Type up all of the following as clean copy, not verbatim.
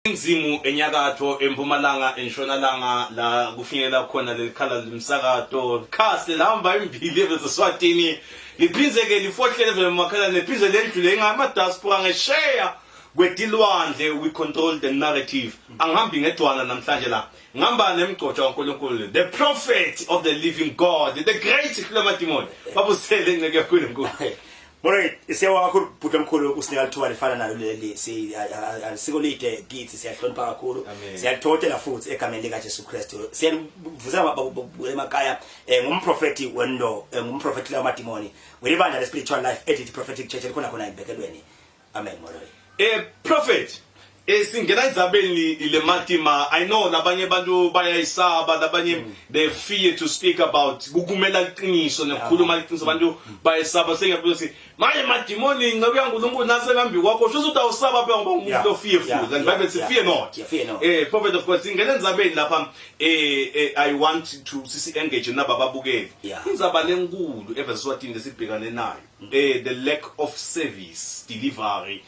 Inzimu enyakatho empumalanga entshonalanga la kufinyelela khona lelikhala limsakato cast lihamba imbili ebeSwatini liphizeke lifohlele vemamakhala nephize lendlule ngama diaspora ngeshare kwetilwandle we control the narrative angihambi ngedwana namhlanje la ngihamba nemgcotsha kaNkulunkulu the prophet of the living God the great Clementimon babusele ngeke kakhulu nkulu. Alright, siyawa kakhulu bhuti omkhulu usinika lithuba lifana nalo leli sikolide kithi siyahlonipha kakhulu siyalithothela futhi egameni lika Jesu Kristu siyavuza emakhaya ngumprofeti wendo ngumprofeti lamadimoni welibandla le spiritual life edit prophetic church likhona khona imbekelweni amen moloi prophet singena indzabeni ile matima I know labanye bantu bayayisaba labanye they fear to speak about kukumela iqiniso nekhuluma iqiniso abantu bayisaba sengabuza si maye madimoni ngabuya uNkulunkulu nasekambi kwakho sho ukuthi awusaba phela ngoba umuntu lo fearful and Bible says fear not prophet of course singena indzabeni lapha I want to engage naba babukeli indzaba lenkulu eVeswatini lesibhekane nayo the lack of service delivery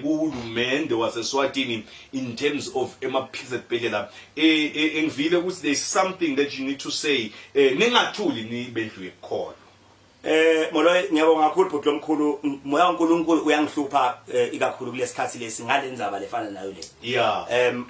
kuhulumende waseSwatini in terms of emaphize phela engivile ukuthi there is something that you need to say ningathuli nibendlu ekhona moloi ngiyabonga kakhulu bhuti omkhulu moya uNkulunkulu uyangihlupha ikakhulu kulesikhathi lesi ngalendzaba lefana nayo le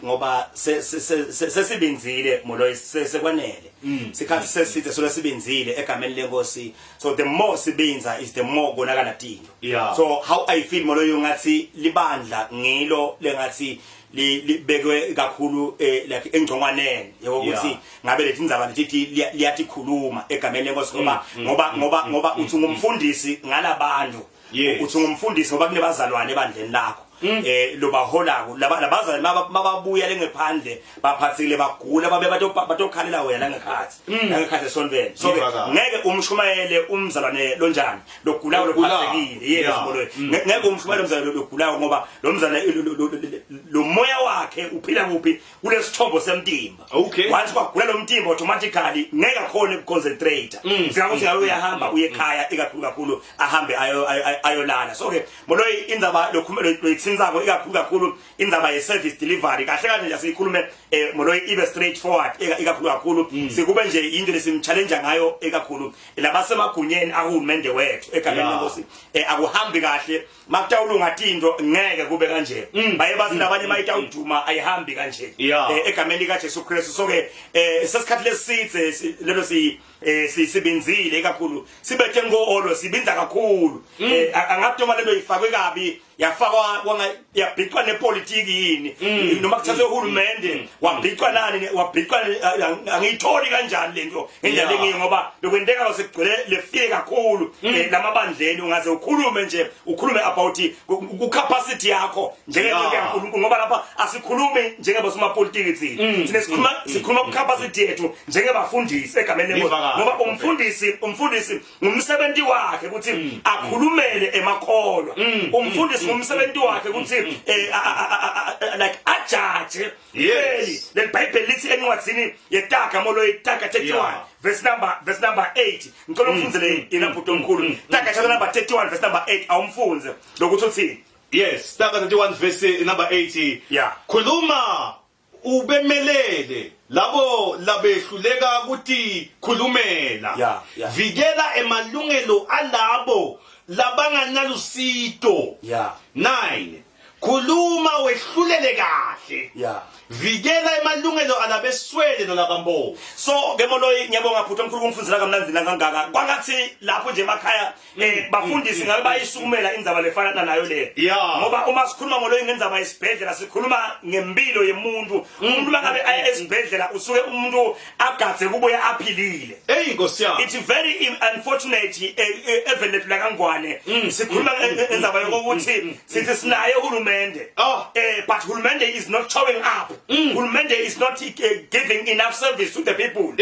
ngoba sesibinzile moloi sekwanele sikhathi sesithe so lesibinzile egameni lenkosi so the more sibinza is the more konakala tinto so how I feel moloi ngathi libandla ngilo lengathi libekwe kakhulu like engcongwaneni yebo ukuthi ngabe lethi indzaba lithi liyathi khuluma egameni lenkosi ngoba uthi ngumfundisi ngalabantu uthi ngumfundisi ngoba kunebazalwane ebandleni lakho lobaholako labazali mababuya lengephandle baphathile bagula babe batokhalela wena ngekhathi sonveni so ngeke umshumayele umzalwane lonjani logulayo lophathekile yes moloi ngeke umshumayele umzalwane logulayo ngoba lo mzalwane lo moya wakhe uphila kuphi kulesithombo semtimba once kwagula lo mtimba automatically ngeke khona ukuconcentrate sikakuthi ngabe uyahamba uye ekhaya ikakhulu ahambe ayolala so ke moloi indzaba lokhumelo sinzako ikakhulu indzaba ye service delivery kahle kahle nje sikhulume moloi ibe straight forward ikakhulu sikube nje into lesimchallenge ngayo ikakhulu labasemagunyeni ahulumende wethu egameni lenkosi akuhambi kahle makutawulunga tinto ngeke kube kanje baye bathi labanye mayita uduma ayihambi kanje egameni lika Jesu Kristu so ke sesikhathi lesithe lelo sibinzile ikakhulu sibethe ngoolo sibinza kakhulu angatoma lelo ifakwe kabi yafakwa yabhicwa nepolitiki yini noma kuthathwe uhulumende wabhicwa nani wabhicwa angiyitholi kanjani lento endlela engiyo ngoba lokwenteka losekugcwele lefike kakhulu lamabandleni ungaze ukhulume about ku capacity yakho njengento yaNkulunkulu ngoba lapha asikhulumi njengabosomapolitiki thina sikhuluma ku capacity yethu njengebafundisi egameni lenkosi ngoba umfundisi ngumsebenzi wakhe ukuthi akhulumele emakholwa umfundisi ngumsebenzi wakhe ukuthi like ajudge le Bible lithi encwadzini yetaka moloi taka 31 verse number 8 ngicela umfundzele inaphuto omkhulu taka chapter number 31 verse number 8 awumfunze lokuthi uthini yes taka 31 verse number 8 khuluma ubemelele labo labehluleka ukuthi khulumela vikela emalungelo alabo labanganyalusito 9 khuluma wehlulele kahle vikela emalungelo alabeswele nolabambo so ke moloi ngiyabonga bhuti omkhulu kumfundzela kamnanzina kangaka kwangathi lapho nje emakhaya bafundisi ngabe bayisukumela indzaba lefana nayo le ngoba uma sikhuluma moloi ngendzaba yesibhedlela sikhuluma ngempilo yemuntu umuntu mangabe aya esibhedlela usuke umuntu agadze kubuya aphilile inkosi yami it's very unfortunate evelethu la kangwane sikhuluma ngendzaba yokuthi sithi sinaye uhulumende but hulumende is not showing up Uhulumende is not giving enough service to the people.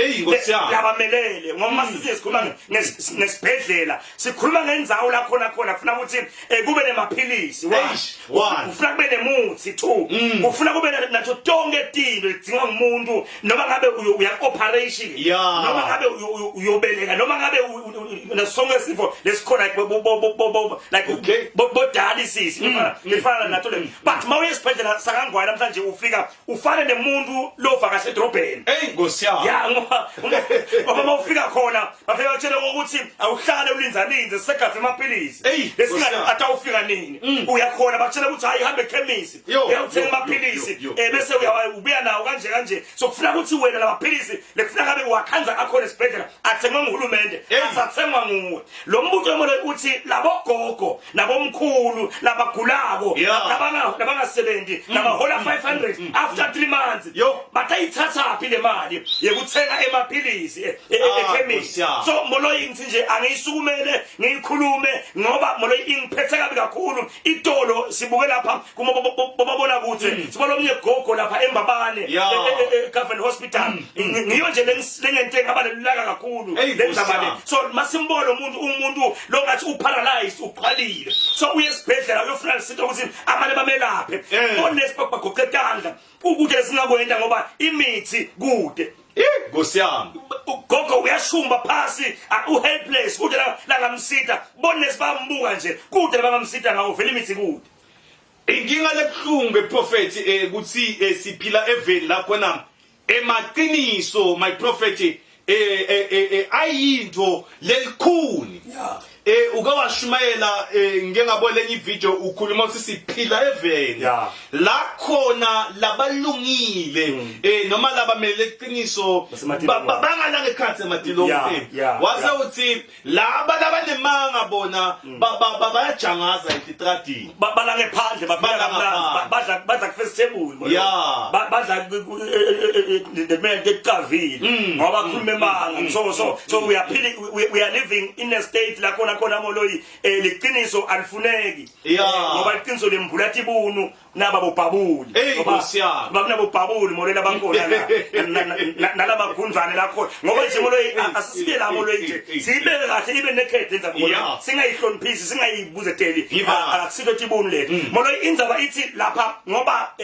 Labamelele ngoba sikhuluma nesibhedlela sikhuluma ngendzawo la khona kufuna ukuthi kube nemaphilisi ufuna kube nemuthi 2 ufuna kube nacho tonke izinto edingwa ngumuntu noma ngabe uya operation noma ngabe uyobeleka noma ngabe nasonke isifo lesikhona like bo dialysis ifana nato le but mawe esibhedlela sakangwala namhlanje ufika ufane nemuntu lo vakahle edrobheni Nkosi yami ya ngoba mawufika khona bafika utshele ukuthi awuhlale ulinzalinze segazi amaphilisi lesinga atawufika nini uyakhona batshela ukuthi hayi hambe ekhemisi uyawuthenga amaphilisi bese ubuya nawo kanje so kufuna ukuthi wena lamaphilisi lekufuna ngabe wakhanza akhona esibhedlela athengwe nguhulumende asathengwa nguwe lo mbutho emolo uthi labogogo nabomkhulu labagulako nabangasebenzi nabahola 500 after 3 months batayithatha phi le mali yekuthenga emaphilisi ekhemisi so moloyi ngithi nje angiyisukumele ngiyikhulume ngoba moloyi ingiphethe kabi kakhulu itolo sibuke lapha kumabona kuthi sibona omnye gogo lapha eMbabane Government Hospital ngiyo nje lengento engabalulaka kakhulu lenzabale so masimbolo umuntu lo ngathi uparalyzed uqhalile so uye esibhedlela uyofuna isinto ukuthi amane bamelaphe honest bagoqetanda ukuthi lesingakwenza ngoba imithi kude Nkosi yami gogo uyashumba phasi uhelpless kude la ngamsita bonesi bambuka nje kude bangamsita ngawo vele imithi kude inkinga lebhlungu prophet ukuthi siphila eveni lapho na emaqiniso my prophet ayinto lelikhuni ukawashumayela ngengabona lenye ivideo ukhuluma ukuthi siphila eveni la khona labalungile noma labamele iqiniso bangalanga ekhathe emadilongweni wase uthi laba labanemanga bona bayajangaza etradini balanga phandle badla ku-first table badla the ekavile ngoba khuluma emanga so we are living in a state la khona moloyi liqiniso alifuneki ngoba liqiniso lembulathi ibunu nababobhabuli ngoba kunabobhabuli molela bakhona la nalabagundwane lakho ngoba nje moloyi asisibe la moloyi nje sibeke kahle ibe nekhethi lenza ngoba singayihloniphisi singayibuzeteli akusito tibunu lethu moloyi indzaba ithi lapha ngoba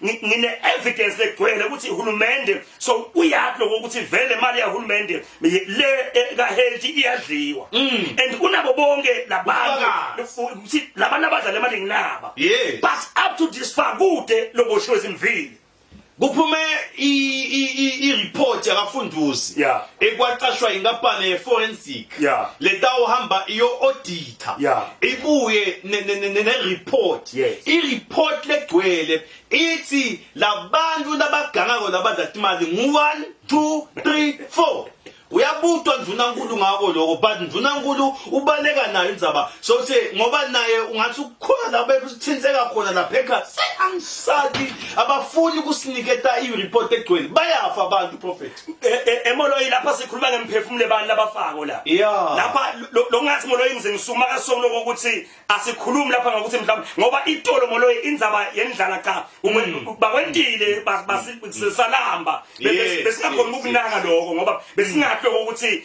ngine evidence legcwele ukuthi uhulumende so uyathi lokho ukuthi vele imali yahulumende le ka health iyadliwa and unabo bonke labantu ukuthi labantu abadla le mali nginaba but up to this far kude loboshiwe izimvili kuphume i-report yakafunduzi ekwaqashwa inkampani ye-forensic letawuhamba iyo-auditor ibuye ne-report i-report legcwele ithi labantu labagangako labadla imali ngu-1 2 3 4 uyabutwa ndvunankulu ngako lokho but ndvunankulu ubaleka nayo indzaba so ngoba naye ungathi ukukhona la bekuthinteka khona lapha ekhaya angisali abafuni ukusiniketa i-report egcwele bayafa abantu prophet emoloyi lapha sikhuluma ngemphefumulo abantu labafako la lapha lo ngathi moloyi ngize ngisuma kasonto ukuthi asikhulumi lapha ngokuthi mhlawumbe ngoba itolo moloyi indzaba yendlala cha bakwentile basisalamba besingakhona ukunaka lokho ngoba besingathi ukuthi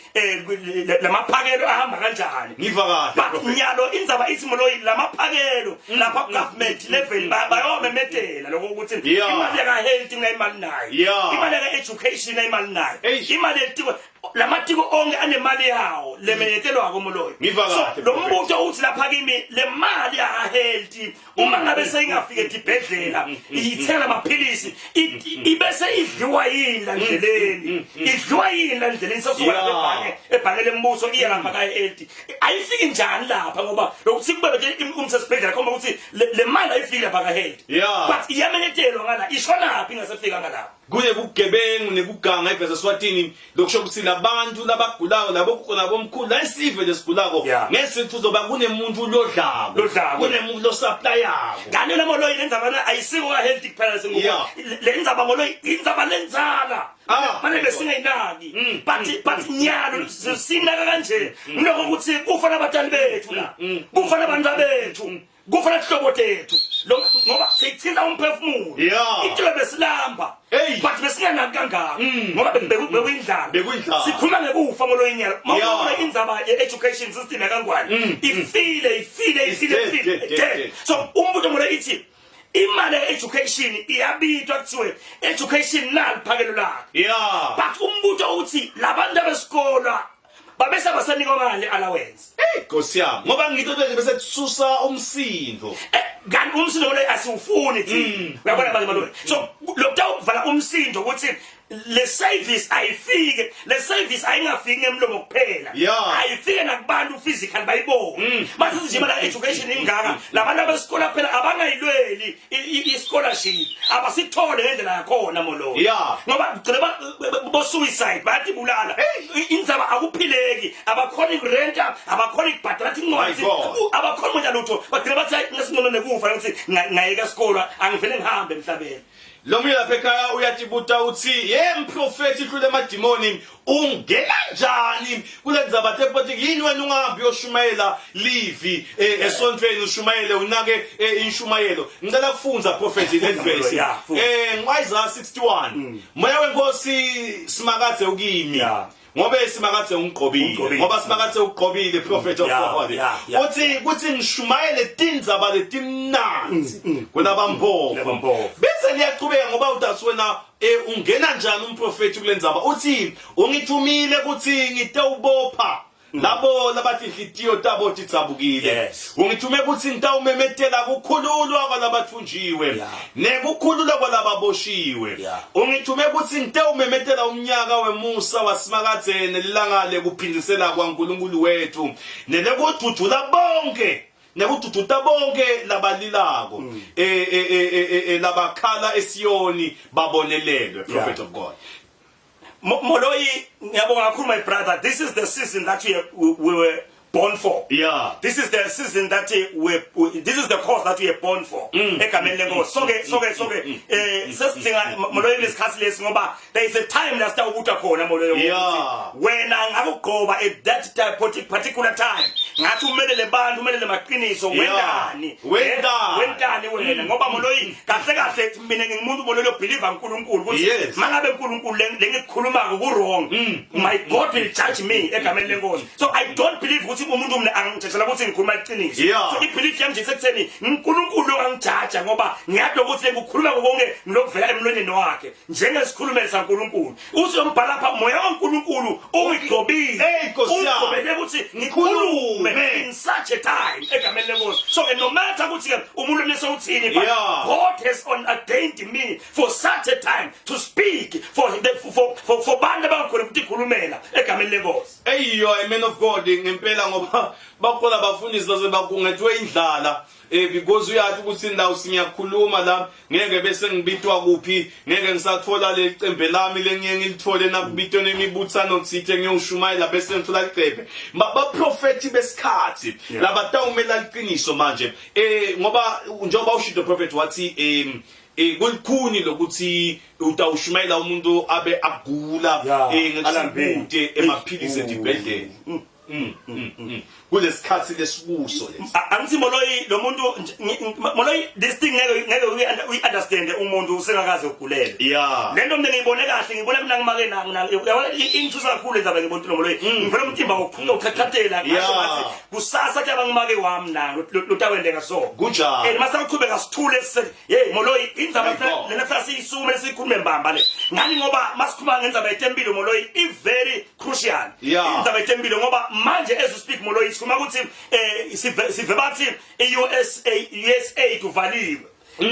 lamaphakelo ahamba kanjani ngiva kahle but nyalo indzaba ithi moloyi lamaphakelo lapha government level bayomemetela lokho ukuthi imali yaka health ngayimali nayo imali yaka education ngayimali nayo imali etiko lamatiko onke anemali yawo lemenyetelwa komoloyi so lo mbutho uthi lapha kimi le mali ya health uma ngabe seyingafika edibhedlela ithela amaphilisi ibese idliwa yini la ndleleni idliwa yini la ndleleni sasuka ebhange lembuso iya lapha ka health ayifiki njani lapha ngoba lokuthi kubebe umsesibhedlela khomba ukuthi le mali ayifiki lapha ka health but iyamenyetelwa ngala ishonaphi ngasefika ngalapha kuye kugebengu nekuganga eveze Swatini lokusho ukuthi labantu labagulayo labo nabomkhulu la isive lesigulako ngesithu zoba kunemuntu lodlabo kunemuntu lo supplierako ngane lamoloyi lenzaba ayisiko ka health kuphela sengoba lenzaba moloyi inzaba lenzala manje besingayinaki but nyalo sinaka kanje lokho ukuthi kufana abatali bethu la kufana abantu bethu kufanele sihlobo tethu ngoba sithinta umphefumulo icebo besilamba but besingena kangaka ngoba bekuyindlala sikhuluma ngekufa ngoloyinyala mawuba indzaba ye-education system yakangwane ifile so umbuto ngolo ithi imali education iyabitwa kuthiwe education nali phakelo lakhe but umbuto uthi labantu abesikole babese basanika imali allowance Nkosi yami ngoba ngito bese kususa umsindo kanti umsindo lo asiwufuni thina uyabona manje malona so lokutawuvala umsindo ukuthi le service ayifike le service ayingafiki ngemlomo kuphela ayifike nakubantu physical bayibone mase nje mala education ingaka labantu abesikole phela abangayilweli i-scholarship abasithole ngendlela yakhona molo ngoba gcina bo suicide bayatibulala indzaba akuphileki abakhona ikurenta abakhona ikubhadala incwadi abakhona nje lutho bagcina bathi ngesinqono nekufa ukuthi ngayeka isikole angivele ngihambe emhlabeni lo mina lapha ekhaya uyatibuta uthi mprofeti hlule emadimoni ungena njani kule ndzaba tepolitiki yini wena ungahambi uyoshumayela livi esontweni ushumayele unake inshumayelo ngicela kufunza prophet le verse Isaiah 61 moya wenkosi simakathe ukimi ngoba simakathe ungqobile ngoba simakathe ugqobile prophet of God uthi ngishumayele tindzaba letimnanzi kunabampofu bese liyaqhubeka ngoba udathi wena ungena njani umprofeti kulendzaba uthi ungithumile ukuthi ngitewubopha labo labathi inhlitiyo tabo titsabukile ungithume ukuthi ngitawumemetela kukhululwa kwalabathunjiwe nekukhululwa kwalababoshiwe ungithume ukuthi ngitawumemetela umnyaka wemusa wasimakathe nelilangale kuphindisela kwaNkulunkulu wethu nelekududula bonke nekududuta bonke labalilako labakhala eSiyoni babonelelwe prophet of God Moloi, my brother, this is the season that we were born for. This is the season that this is the cause that we are born for. There is a time that when I go at that particular time, my God will judge me. So I don't believe umuntu mina angithethela ukuthi ngikhuluma iqiniso so ibelief yami nje sekutheni uNkulunkulu angijudge ngoba ngiyadwa ukuthi ngikukhuluma konke ngilokuvela emlonyeni wakhe njengesikhulumeli saNkulunkulu uthi umbhala lapha moya kaNkulunkulu ungigqobile ungigqobele ukuthi ngikhulume in such a time egameni lenkosi so no matter ukuthi umuntu lesewuthini but God has ordained me for such a time to speak for bantu abangikhona ukuthi khulumela egameni lenkosi man of God ngempela ngoba bakhona abafundisi base bakungethwe indlala because uyathi ukuthi ndawo sinyakhuluma la ngeke bese ngibitwa kuphi ngeke ngisathola le cembe lami lengiye ngilithole nakubitweni imibuthano thithe ngiyoshumayela bese ngithola icembe ba prophet besikhathi labatawumela iqiniso manje ngoba njengoba ushido prophet wathi kulikhuni lokuthi utawushumayela umuntu abe agula ngesikhathi emaphilisi edibhedlela kulesikhathi lesikuso lesi angithi Moloi lo muntu Moloi this thing ngeke we understand umuntu usengakaze ugulele lento mina ngiyibone kahle ngibona mina ngimake na inthusa kakhulu enzabe ngibonto Moloi ngivela umtimba wokukhakhathela ngasho ngathi kusasa ke abangimake wami na lotawendeka so kunjalo mase uqhubeka sithule hey Moloi indzaba lena sasiyisume lesikhulume mbamba le ngani ngoba masikhuluma ngenzaba etempilo Moloi i very crucial indzaba etempilo ngoba manje as we speak Moloi kuma ukuthi sive bathi USA kuvaliwe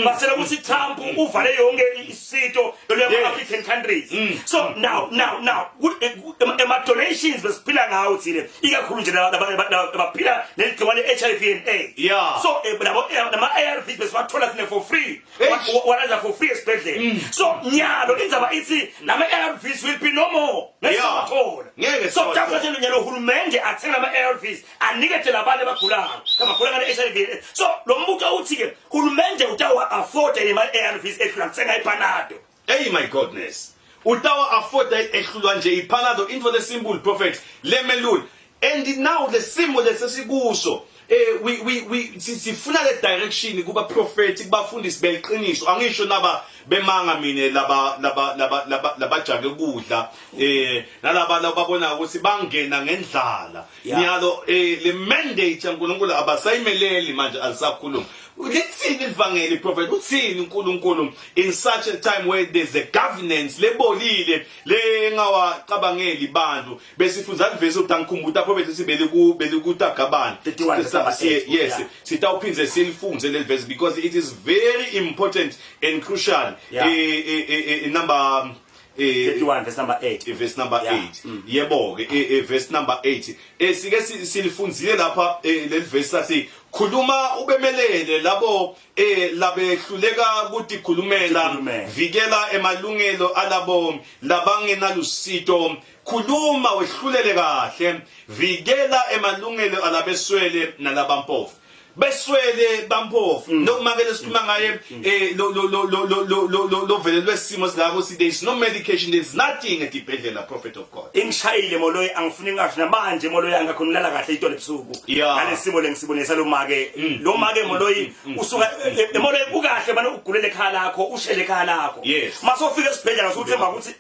basela ukuthi Trump uvale yonke isito le African countries so now ema donations besiphila ngawo thile ikakhulu nje abaphila neligciwane HIV and AIDS so ama ARVs besiwathola thina for free whatever for free especially so nyalo indzaba ithi nama ARVs will be no more ngesathola so tafuna nje lo hulumende athenga ama ARVs aniketela abantu abagulayo kama gula ngale HIV so lo mbuka uthi ke hulumende utawa afford ema ARVs ehlula tsenga ipanado my goodness utawa afford ehlulwa nje ipanado into the symbol prophet lemelul and now the symbol lesesikuso we sifuna le direction kuba prophetic bafundisi beliqiniso angisho naba bemanga mine laba jake ukudla nalaba babona ukuthi bangena ngendlala nyalo le mandate yaNkulunkulu abasayimeleli manje alisakhuluma lithini ivangeli prophet uthini uNkulunkulu in such a time where there's a governance lebolile lengawacabangeli bantu besifunza ivesi utangikhumbuta prophet sibele kutagabani yes sitawuphinze silifunze le verse because it is very important and crucial number 31 verse number 8 verse number 8 yebo ke verse number 8 sike silifunzile lapha le verse sasi khuluma ubemelele labo labehluleka ukuthi khulumela vikela emalungelo alabo labangenalusito khuluma wehlulele kahle vikela emalungelo alabeswele nalabampofu beswele bampofu nokumakele sikhuluma ngaye lo vele lwesimo silabo si there is no medication, there is nothing etibhedlela prophet of God ingishayile moloyi angifuni ngasho namanje moloyi angakhulumela kahle into lebusuku ngalesimo lengisibonisa lo make moloyi usuka moloyi ukahle bana ugulele ekhaya lakho ushele ekhaya lakho masofika esibhedlela usuthemba ukuthi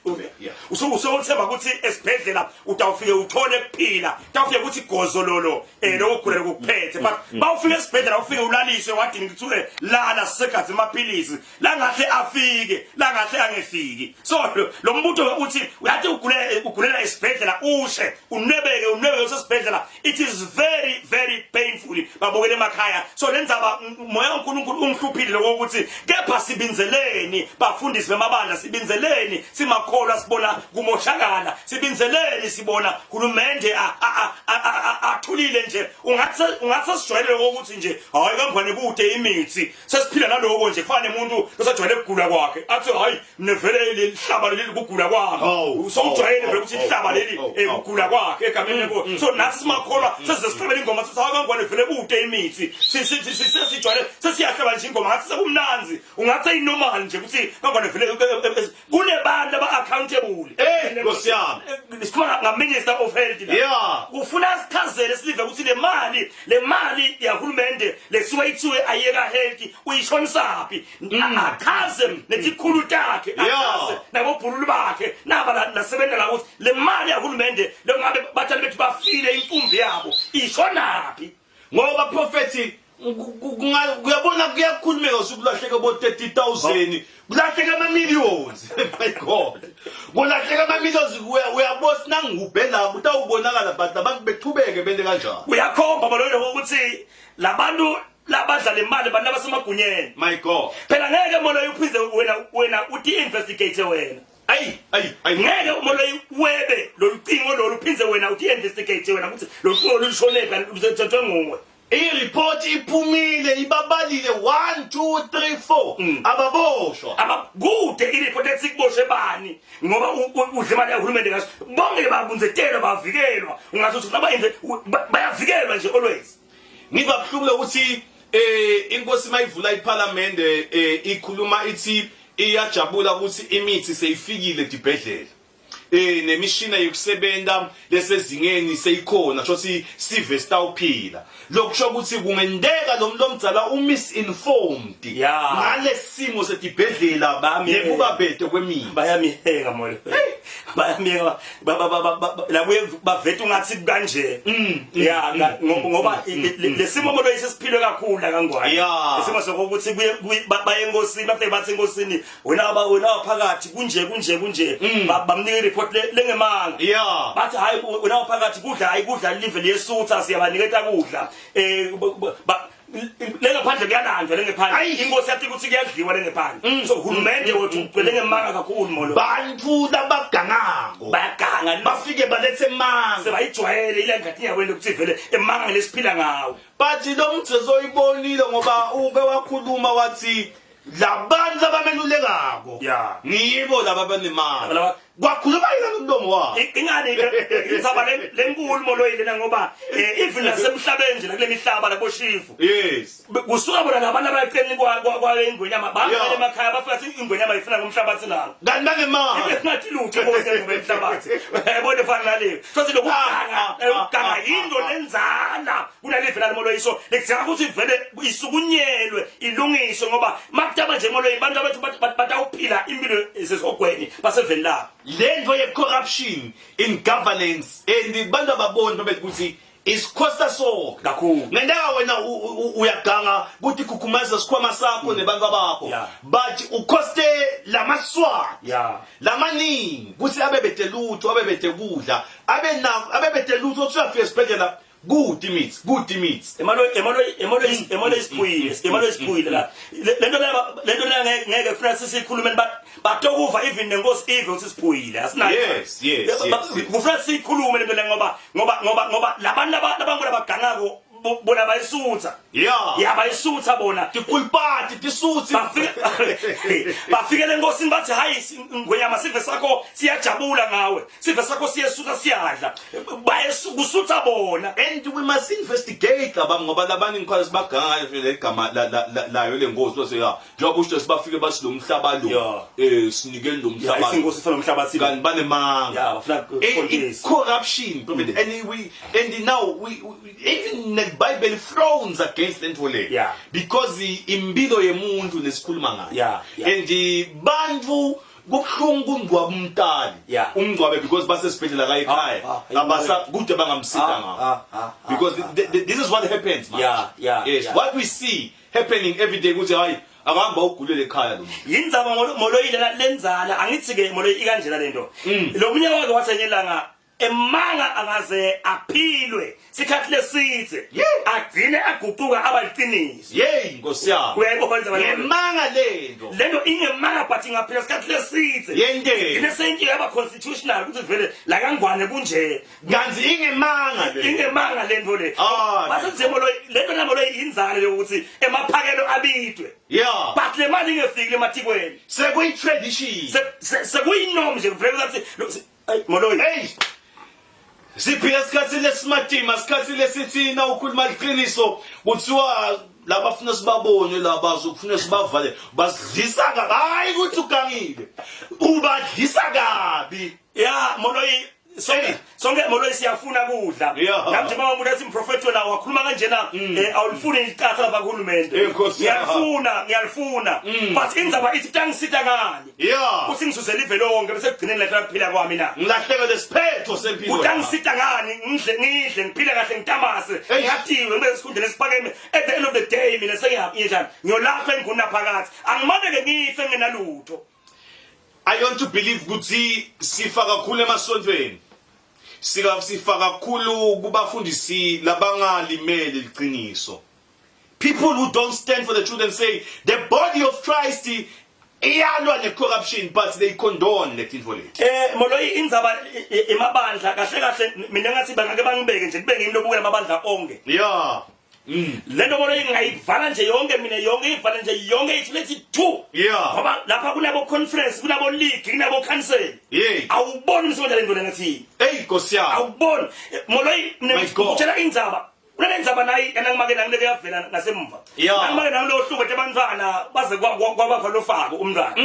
usuthemba ukuthi esibhedlela utawufike uthole kuphila utawufike ukuthi gozololo lokugulele kuphethe but bawufike esibhedlela ufike ulaliswe wathi ngithuke lana sisegazi amaphilisi la ngahle afike la ngahle angefiki so lo mbutho uthi uyathi ugulela esibhedlela ushe unwebeke usesibhedlela it is very very painful babokele emakhaya so lenzaba moya uNkulunkulu ungihluphile lokuthi kepha sibinzeleni bafundisi bemabandla sibinzeleni simakholwa sibona kumoshakala sibinzeleni sibona hulumende athulile nje ungathi sijwayele ukuthi nje hayi kangwane kude imithi sesiphila naloko nje kufane umuntu osajwayele ukugula kwakhe athi hayi nevele lihlaba leli kugula kwakhe usojwayele vele ukuthi ihlaba leli ukugula kwakhe egameni lenkosi so nathi simakholwa sesizesicabela ingoma sithi hayi kangwane vele kude imithi sisijwayele sesiyahlaba nje ingoma ngathi sekumnanzi ungathi ayinormal nje ukuthi kangwane vele kunebantu aba-accountable Nkosi yami sikhuluma nga-Minister of Health kufuna sichazele silive ukuthi le mali yahulumende lesuke ithiwe ayeka health uyishonisaphi achaze netikhulu takhe achaze nabobhululu bakhe naba nasebenza la ukuthi le mali yahulumende lengabe bathanda bethi bafile imfumbi yabo ishonaphi ngoba prophet kuyabona kuyakhulumeka usukulahleka bo 30,000 kulahleka ama-millions my god kulahleka ama-millions uyabosa nangubhela utawubonakala but abantu bethubeke bende kanjalo uyakhomba balolo ukuthi labantu labadla imali abantu abasemagunyeni my god phela ngeke moloyi uphize wena uthi investigate wena ayi ngeke moloyi webe lolucingo loluphinze wena uthi investigate wena ukuthi locingo lushoneka luthethwe nguwe i-report iphumile ibabalile 1 2 3 4 ababoshwa kude i-report ethi kuboshwe bani ngoba udla imali yahulumende kahle bonke babunzethelwa bavikelwa ungathi ukuthi bayavikelwa nje always ngivabuhlungu ukuthi inkosi mayivula iparliament ikhuluma ithi iyajabula ukuthi imithi seyifikile edibhedlela nemishina yokusebenza lesezingeni seyikhona shothi sive sitawuphila lokusho ukuthi kungendeka lomdzala umisinformed ngalesimo sedibhedlela nekubabhede kwemithi bayamiheka molo bayamiheka labuye bavete ungathi kanje ngoba lesimo molo isesiphilo kakhulu la kangwane lesimo sokuthi baye enkosini bafike bathi enkosini wena phakathi kunje bamnika report lengemanga bathi hayi wena phakathi kudla ayikudla live liyesutha siyabaniketa kudla lengaphandle kuyalanjwa lengephandle inkosi yathi ukuthi kuyadliwa lengephandle so hulumende wethu ugcwele ngemanga kakhulu molo bantu labagangako bayaganga bafike balethe emanga sebayijwayele ile ngathi yakwenda ukuthi vele emanga lesiphila ngawo bathi lo mthetho oyibonile ngoba uke wakhuluma wathi labantu abamelulekako ngibo laba banemali kwakhuluma yena nomlomo wakhe ingani indzaba lenkulu Moloyi lena ngoba even nasemhlabeni nje nakule mihlaba labo shifu yes kusuka bona nabantu abayiqeni kwa ingwenyama bangale emakhaya bafika ukuthi ingwenyama ifuna ngomhlabathi nalo kanti bangemanga ngathi lutho bose ngomhlabathi yabona fana naleyo sothi lokuganga into lenzala kunalevi nalo Moloyi so lekuthenga ukuthi vele isukunyelwe ilungiswe ngoba makutaba nje Moloyi abantu abathu batawuphila impilo sesogweni baseveni lapho lento ye corruption in governance and bantu ababona bethi is costa so kakhulu ngendaba wena uyaganga ukuthi kukhumaza sikhwama sakho nebantu bakho but ukoste lamaswa lamaningi kuthi abebethe lutho abebethe kudla abebethe lutho uthafike esibhedlela good meats emalo isiphuile la lento la ngeke funa sikhulumeni batokuva even nenkosi Eve sisiphuile asinayo yes kufuna sikhulume lento le ngoba labantu abangula bagangako bona bayisutha bayisutha bona tikulpati tisutsi bafike lenkosini bathi hayi ngwenyama sive sakho siyajabula ngawe sive sakho siyesutha siyadla bayesutha bona and we must investigate ngoba labanye inkhwala baganga le igama layo lengozi bese njengoba usho sibafike bathi lo mhlaba lo sinikeni lo mhlaba ingozi fana umhlabathi kanti banemanga bafuna corruption and now we even Bible frowns against lento le because impilo yemuntu lesikhuluma ngayo and bantu kubuhlungu ungcwaba umntali ungcwabe because basesibhedlela la ekhaya abasa kude bangamsita ngawo because this is what happens man yes what we see happening every day ukuthi hayi akahamba ugulele ekhaya lo yindzaba Moloyi lenzala angithi ke Moloyi ikanjena lento lo mnyaka wake wasenyelanga emanga angaze aphilwe sikhathi lesithe agcine aguquka abaliqiniso Nkosi yami uyayibona ngemanga lento ingemanga but ngaphela sikhathi lesithe yende inesenki yaba constitutional ukuthi vele la kangwane kunje kanzi ingemanga lento le base nje Moloyi lento Moloyi inzalo yokuthi emaphakelo abidwe but le mali ingefiki ematikweni sekuyi tradition sekuyinom nje vele ukuthi Moloyi siphila isikhathi lesimatima isikhathi lesithina ukhuluma iqiniso kuthiwa labafuna sibabone labazo kufuna sibavale basidlisa hayi ukuthi ugangile ubadlisa kabi Moloyi sonke Moloyi siyafuna kudla namanje mama umuntu athi umprofeti wena wakhuluma kanjena awulifuni iqatha labakhulumente ngiyalifuna but indzaba ithi tangisita ngani uthi ngisuzela ive lonke bese kugcineni la kuphila kwami na ngilahleke lesiphetho sempilo utangisita ngani ngidle ngiphile kahle ngitamase ngiyathiwe ngibe esikhundleni esiphakeme at the end of the day mina sengiyaphinjana ngiyolapha enguna phakathi angimaneke ngife ngenalutho I want to believe ukuthi sifa kakhulu emasontweni sifa kakhulu kubafundisi labangalimele liqiniso people who don't stand for the truth and say the body of Christ iyalwa ne-corruption but they condone letinto leti Moloyi indzaba emabandla kahle mina ngathi bangake bangibeke nje kube ngimi lobukela amabandla onke lento Moloyi ngayivala nje yonke mina yonke ivala nje yonke ithi lethi 2 ngoba lapha kunabo conference kunabo league kunabo council awuboni umsebenzi lento lengathi Nkosi yami awuboni Moloyi utshela indzaba unendzaba nayi enangimake nangileke yavela ngasemva nangimake nangilo hlubo ebantwana baze kwabakho lofako umntwana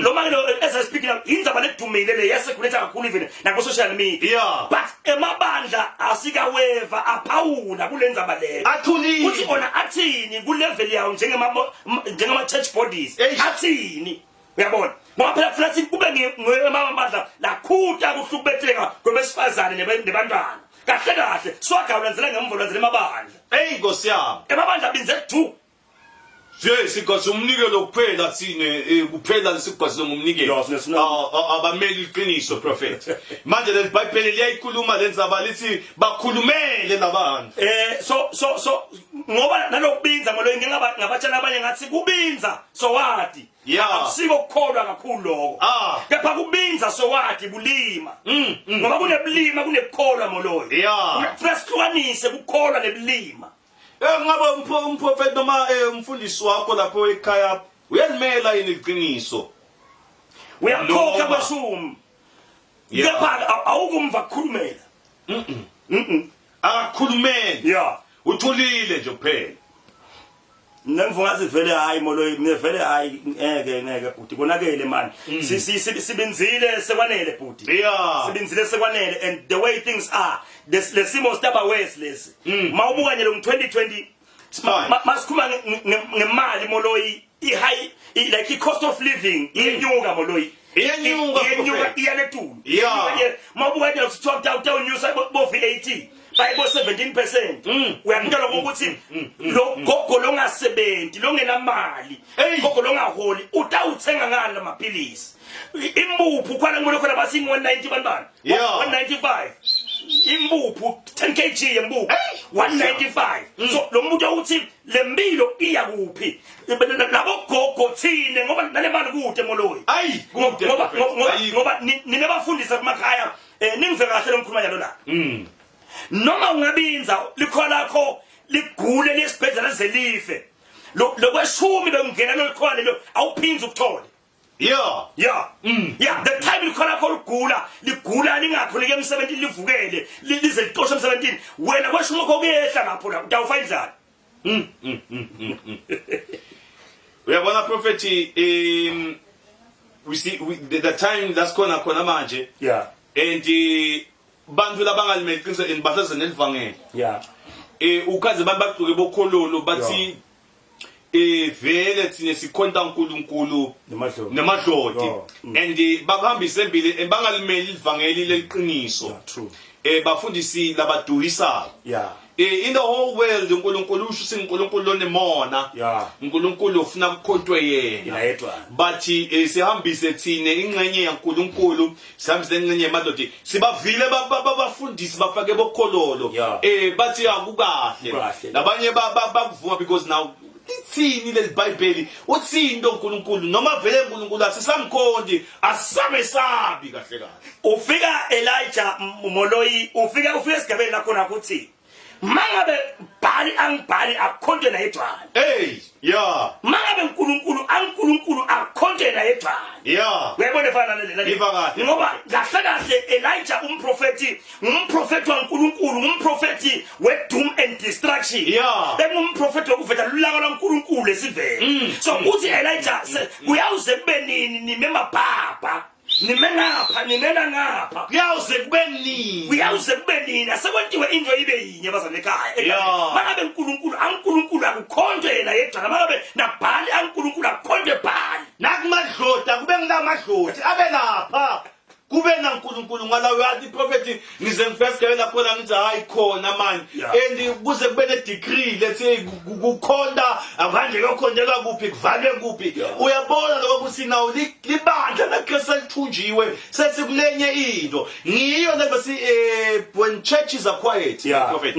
lo manje as I speak now indzaba ledumile le yasekhuleta kakhulu even nako social media but emabandla asikaweva aphawula kulendzaba leyo athulile uthi ona athini ku level yawo njengama church bodies athini uyabona ngoba phela futhi kube ngemabandla lakhuta kuhlubetheka kwabesifazane nebantwana kahle swagawulanzela ngemva lanzela emabandla Nkosi yami emabandla binze 2 sikwazi umnikelo kuphela sine kuphela lesikwazi ngumnikelo abameli iqiniso prophet manje le Bible liyayikhuluma lenzaba lithi bakhulumele labantu so ngoba nalokubinza Moloyi ngabatshela abanye ngathi kubinza so wadi akusiko kukholwa kakhulu lokho kepha kubinza so wadi bulima ngoba kunebulima kunekukholwa Moloyi fresh kukholwa nebulima ngabe umprofeti noma umfundisi wakho lapho ekhaya uyalimela yini iqiniso uyakhokha kweshumi kepha awukumva ukukhulumela akakhulumeni yeah uthulile nje kuphela nemvungazi vele hayi moloyi nevele hayi ngeke bhuti konakele man sibenzile sekwanele bhuti yeah sibenzile sekwanele and the way things are lesimo staba west lesi mawubuka nje lo 2020 masikhuma ngemali moloyi ihigh like the cost of living iyenyuka moloyi iyenyuka iyaletulu yeah mawubuka nje lokuthiwa utawunyusa bo VAT bayibo 17% uyakuthola ukuthi lo gogo longasebenzi longenamali gogo longaholi utawuthenga ngani lamaphilisi impuphu khona ngolo khona basi 190 bantwana 195 impuphu 10 kg yempuphu 195 so lo muntu uthi lempilo iya kuphi labo gogo thine ngoba nale mali kude moloyi ngoba ninebafundisa kumakhaya ningive kahle lo mkhuluma njalo la noma ungabinza likho lakho ligule lesibhedlela zelife lokweshumi bengena lokhona lo awuphinza ukuthole yeah the time likho lakho ligula lingakhuleke emsebenzini livukele lize liqoshe emsebenzini wena kweshumi kho kuyehla ngapho la utawufa indlala uyabona prophet we see the time that's khona manje and bantu labangalimeli qiniso enibahla zenelivangela ukaze bambaqhuke bokhololo bathi vele thine sikhonta uNkulunkulu nemadlodi and bakuhambisa embili bangalimeli livangeli leliqiniso bafundisi labaduhisako in the whole world uNkulunkulu usho uNkulunkulu lonemona uNkulunkulu ufuna ukukhontwe yena bathi sihambise thine ingxenye yaNkulunkulu sihambise ingxenye yamadodi sibavile babafundisi bafake bokhololo bathi akukahle labanye bakuvuma because now ithini le Bible uthini into uNkulunkulu noma vele uNkulunkulu asisamkhondi asisamesabi kahle kahle ufika Elijah moloyi ufika esigabeni lakho nakuthi mangabe bhali angibhali akhonte na yedwana mangabe uNkulunkulu akhonte na yedwana uyabona efana nale ngoba kahle kahle Elijah umprofeti waNkulunkulu umprofeti we doom and destruction umprofeti wokuvela lulaka lwaNkulunkulu esivele so uthi Elijah uyawuze kube nini nimemabhaba nimena ngapha kuyawuze kube nini asekwentiwe into ibe yinye bazane ekhaya mangabe uNkulunkulu akukhonjwe yena yedwa mangabe nabhali uNkulunkulu akukhonjwe bhali nakumadloda kube nginamadlodi abe lapha kube naNkulunkulu ngalawo yathi prophet ngize ngifesikela khona ngithi hayi khona manje and kuze kube ne decree lethe kukhonda avanje lokhondela kuphi kuvalwe kuphi uyabona lokho kuthi nawo libandla laKristu lithunjiwe sesikulenye into ngiyo lebasi when churches are quiet prophet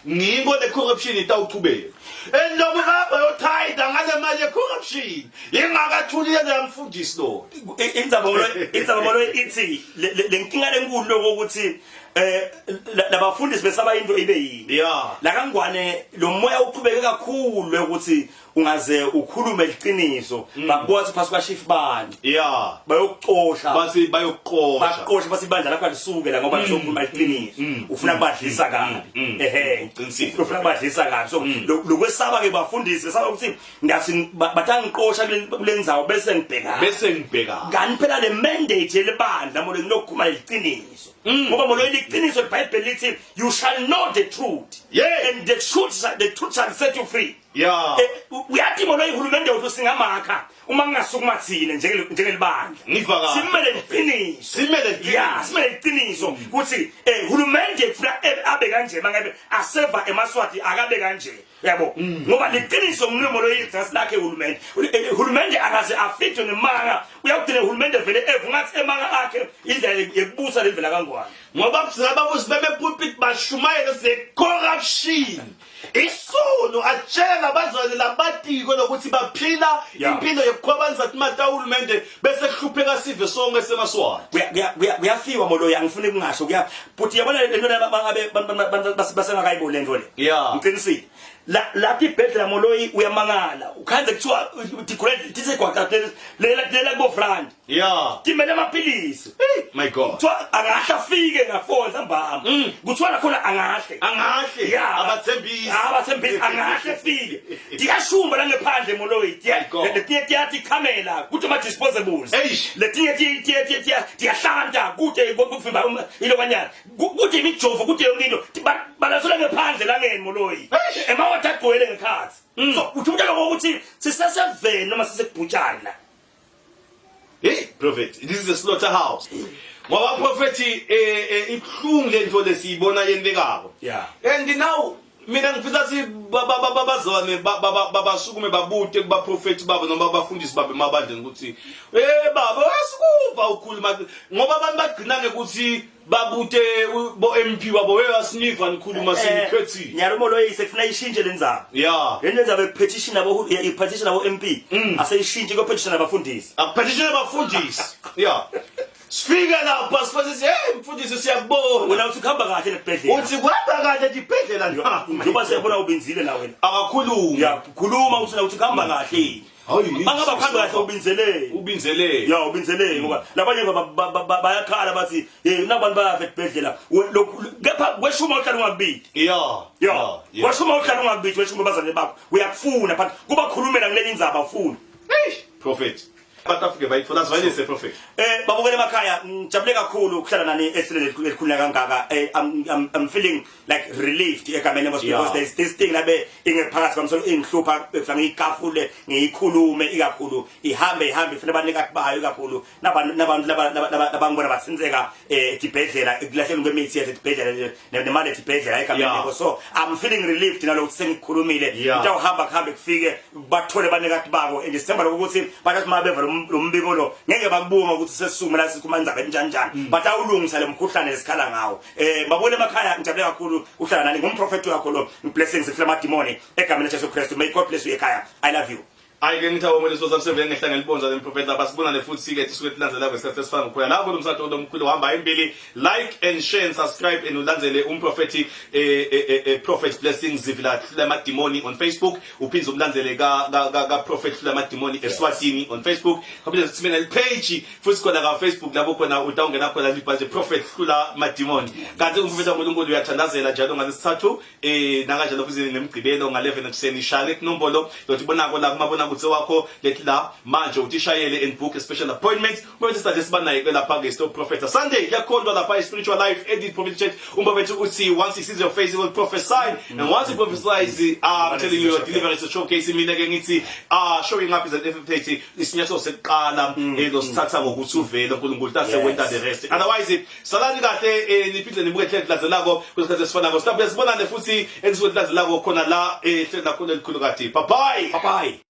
ngibo le corruption itawuchubeka endobo bayothaida ngale mali corruption ingakathulile lamfundisi lo indzaba ithi lenkinga lenkulu lokuthi labafundisi besaba into ibe yini la kangwane lo moya uqhubeke kakhulu ukuthi ungaze ukhulume iqiniso bakubothi phasi kwa chief bani bayokuxosha baqosha basibandla lakho lisuke la ngoba lizokhuluma iqiniso ufuna kubadlisa kabi ufuna kubadlisa kabi so lokwesaba ke bafundisi saba ukuthi ngathi batangiqosha kulendzawo bese ngibheka ngani phela le mandate yelibandla molo nginokukhuluma iqiniso ngoba molo iqiniso iBhayibheli lithi you shall know the truth and the truth shall set you free uyathi molo ihulumende wethu singamakha uma ngingasukuma thina njengelibandla simele iqiniso ukuthi hulumende kufuna abe kanje mangabe aseva emaswati akabe kanje yabo ngoba liqiniso mnemo lo yithasi lakhe hulumende akaze afitwe ngemanga uyawudina hulumende vele evungathi emanga akhe indlela yekubusa levela kangwane ngoba singababusi bebepulpit bashumayela se corruption isono atshela bazali labatiko lokuthi baphila impilo yokukhwabanisa imata uhulumende bese kuhlupheka sive sonke semaswati kuyafiwa molo angifuni kungasho but yabona lento abangabe basengakayiboni lento le ngiqinisile lapha ibhedlela moloyi uyamangala ukhanze kuthiwa digrade tise kwaqaphela lela kubo Front Yeah. timele amaphilisi My God. kuthiwa angahle afike ngafonza mbamba kuthiwa nakhona angahle Yeah. Abathembisi. abathembisi angahle afike tiyashumba la ngephandle moloyi letinye tiyathi ikhamela kuthi ama-disposables Eish. letinye tiyahlanta kude kuvimba ilokwanyana kude imijovo kude yonke into balasola ngephandle langeni moloyi emawatha agcwele ngekhathi so uthi umntana kokuthi siseseveni noma sisekubhutshani la. Hey, prophet, this is a slaughterhouse. Ngoba prophet ibhlungu lento lesiyibona yentekako. Yeah. And now mina ngifisa si babazwane babasukume babute kuba prophet babo noma abafundisi babo emabandleni ukuthi baba asikuva ukhuluma ngoba abantu bagcina ngekuthi babute bo MP wabo weyasiniva nikhuluma sikhethile. Nyarumo lo yisefuna ishintshe lenzaba. Yeah. Lenzaba petition abo i-petition abo MP aseyishintshe ko petition abafundisi. Petition abafundisi. Yeah. Sifika lapha sifase mfundisi siyakubona. Wena uthi khamba kahle nebhedlela. Uthi kuhamba kahle ibhedlela nje. Njoba siyabona ubinzile na wena. Akakhuluma. Yeah, khuluma uthi na uthi khamba kahle. Angaba khamba kahle ubinzele. Ubinzele. Yeah, ubinzele ngoba labanye bayakhala bathi nabantu bayafa ebhedlela. Kepha kweshuma uhlala ungabiki. Yeah. Kweshuma uhlala ungabiki weshuma bazane bakho. Uyakufuna but kuba khulumela kuleli indzaba ufuna. Prophet. Batafike bayithola sibayise prophet. Babukele emakhaya ngijabule kakhulu ukuhlala nani esilele elikhulula kangaka. I'm feeling like relieved egameni because there's this thing labe ingephakathi kwamsolo ingihlupha efanga ikafule ngiyikhulume ikakhulu ihambe ifuna banika kubayo ikakhulu nabantu labangibona basinzeka edibhedlela ekulahleni kwemithi yedibhedlela nemali edibhedlela egameni so I'm feeling relieved nalokuthi sengikhulumile into uhamba kufike bathole banika kubabo and December ukuthi bathi mabeva lombiko lo ngeke bakubunga ukuthi sesisume la sikhumandaba enjanjani but awulungisa lemkhuhlane esikhala ngawo babone emakhaya ngijabule kakhulu uhlala nani ngumprofeti wakho lo blessings efla amadimoni egameni laJesu Kristu may God bless you ekhaya I love you. Ayike ngithawo umuntu sosamsebenza ngehlanga libonza lemprofeti lapha sibonane futhi ke tisuke tilandzela kwesikhathi sesifana ngokuya la kulomsatho lomkhulu hamba embili like and share and subscribe and ulandzele umprofeti prophet blessings zivila lamadimoni on Facebook uphinze umlandzele ka prophet lamadimoni eSwatini on Facebook phinde sithimena ipage futhi khona ka Facebook lapho khona utawungena khona libhaje prophet lamadimoni kanti umprofeti uNkulunkulu uyathandazela njalo ngalesithathu nakanjalo futhi nemgcibelo nga11 ekuseni shale kunombolo lothi bonako la kumabona kutse wakho lethi la manje utishayele and book a special appointment manje start sibanaye ke lapha ke stop prophet Sunday yakhondwa lapha spiritual life edit prophet church umbabethu uthi once he sees your face he will prophesy and once he prophesies I'm telling you your deliverance is showcase mina ke ngithi showing up is at F30 isinyaso sekuqala losithatha ngokuthi uvele uNkulunkulu tase wenda the rest otherwise salani kahle niphinde nibuke hle kulanzelako kwesikhathi esifana ko stop sibonane futhi enisiwe kulanzelako khona la ehlelo lakho elikhulu kade bye bye.